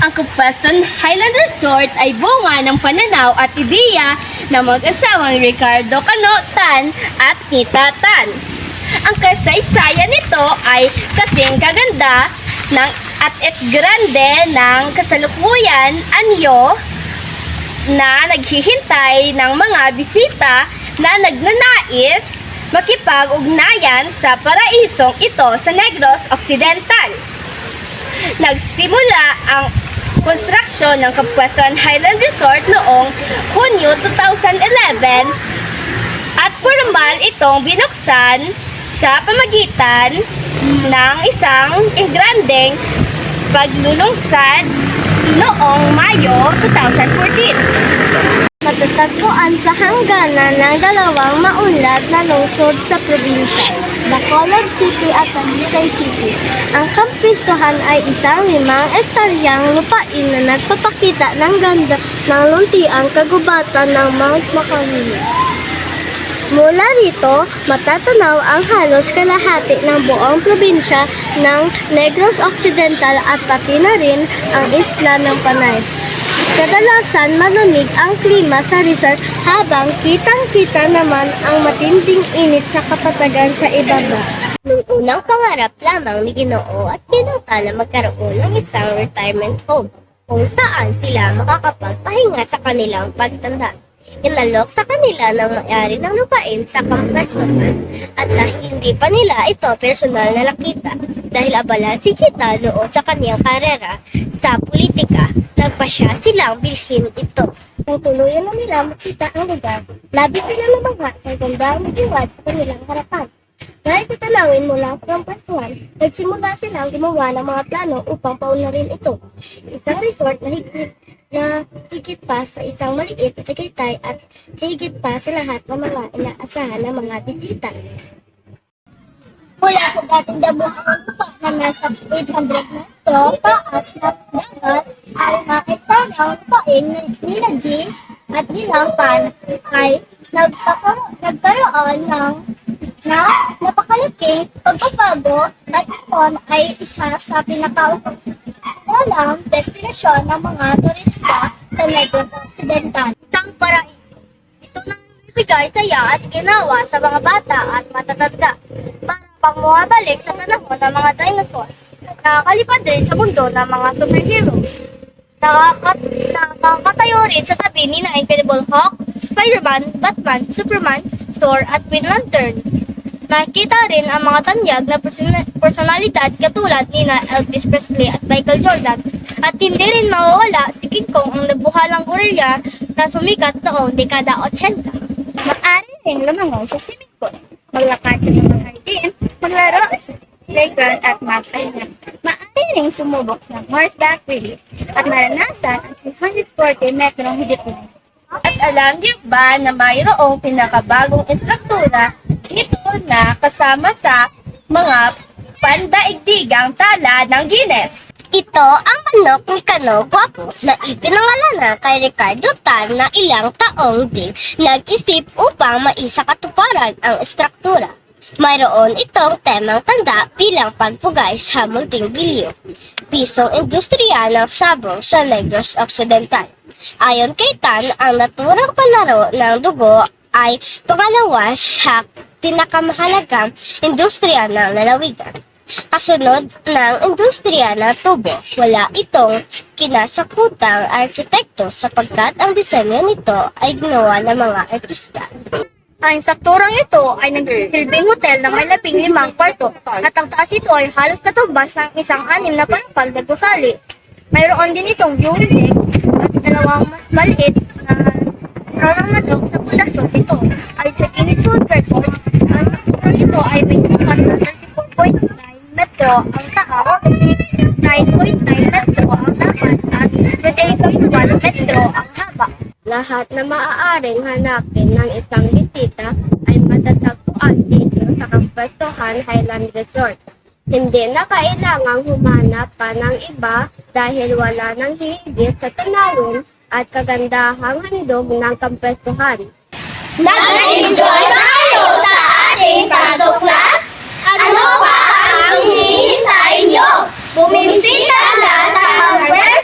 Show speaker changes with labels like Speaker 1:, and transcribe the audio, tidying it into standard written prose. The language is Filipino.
Speaker 1: Ang Kapweston Highland Resort ay bunga ng pananaw at ideya ng mag-asawang Ricardo Cano Tan at Nita Tan. Ang kasaysayan nito ay kasing kaganda ng at grande ng kasalukuyan anyo na naghihintay ng mga bisita na nagnanais makipag-ugnayan sa paraisong ito sa Negros Occidental. Nagsimula ang konstruksyon ng Kapweston Highland Resort noong Hunyo 2011 at formal itong binuksan sa pamagitan ng isang engrandeng paglulungsad noong Mayo 2014.
Speaker 2: Matatagpuan sa hangganan ng dalawang maunlad na lungsod sa probinsya, Bacolod City at Talisay City. Ang Kapwestohan ay isang 5 ektaryang lupain na nagpapakita ng ganda ng luntiang kagubatan ng Mount Macaulay. Mula rito, matatanaw ang halos kalahati ng buong probinsya ng Negros Occidental at pati na rin ang isla ng Panay. Kadalasan malamig ang klima sa resort habang kitang-kita naman ang matinding init sa kapatagan sa ibaba. Nung unang pangarap lamang ni Ginoo at Kinuta na magkaroon ng isang retirement home kung saan sila makakapagpahinga sa kanilang pagtanda. Inalok sa kanila ng may-ari ng lupain sa Kapwestohan at dahil hindi pa nila ito personal na nakita dahil abala si Chita noon sa kaniyang karera sa politika, nagpasya silang bilhin ito. Nang tuluyan na nila makita ang lugar, labis sila namangha sa gandang nagiwad sa kanilang harapan. Dahil sa tanawin mula sa Kapwestohan, nagsimula silang gumawa ng mga plano upang paunlarin ito. Isang resort na higit pa sa isang maliit na Tagaytay at higit pa sa lahat ng mga inaasahan ng mga bisita. Mula sa dating damuhang lupa na nasa 800 metro taas na dagat ay makita ng lupain nila G at nilang Pan ay nagkaroon ng napakalaking pagbabago at ito ay isa sa pinakawalang destinasyon ng mga turista sa Negros Occidental. Isang paraiso. Ito nang bibigay saya at ginawa sa mga bata at matatanda para pang bumabalik sa panahon ng mga dinosaurs. Nakakalipad rin sa mundo ng mga superheroes. Nakakatayo rin sa tabi ni na Incredible Hulk, Spider-Man, Batman, Superman, Thor at Green Lantern. Nakita rin ang mga tanyag na personalidad katulad ni na Elvis Presley at Michael Jordan at hindi rin mawawala si King Kong ang nabuhalang gorilla na sumikat noong dekada 80. Maaari rin lumangaw sa swimming pool, maglakad sa mga hardin, maglaro sa playground at magpahinga. Maaari rin sumubok ng horseback riding at maranasan ang 340 metrong jeepney. At alam niyo ba na mayroong pinakabagong istruktura ito na kasama sa mga pandaigdigang tala ng Guinness? Ito ang manok ni Cano Guapo na ipinangalanan kay Ricardo Tan na ilang taong din nag-isip upang maisakatuparan ang istruktura. Mayroon itong temang tanda bilang pagpugay sa munting bilyo, pisong industriya ng sabong sa Negros Occidental. Ayon kay Tan, ang naturang palaro ng dugo ay pangalawa sa pinakamahalagang industriya ng lalawigan. Kasunod ng industriya ng tubo, wala itong kinasakutang arkitekto sapagkat ang disenyo nito ay ginawa ng mga artista. Ang strukturang ito ay nagsisilbing hotel na may 15 kwarto at ang taas ito ay halos katumbas ng isang 6 na palapag na gusali. Mayroon din itong viewing deck at dalawang mas maliit na strukturang nadok sa pundasyon nito. Ayon sa Guinness World Record, ang strukturang ito ay may sukat na 34.9 metro ang taas, 9.9 metro ang lapad at 28.1 metro ang haba. Lahat na maaaring hanapin ng isang bisita ay matatagpuan dito sa Kapwestohan Highland Resort. Hindi na kailangang humanap pa ng iba dahil wala nang higit sa tanawin at kagandahang handog ng Kapwestohan.
Speaker 3: Nag-enjoy ba kayo sa ating pagtuklas? Ano pa ang hinihintay nyo? Bumisita na sa Kapwestohan!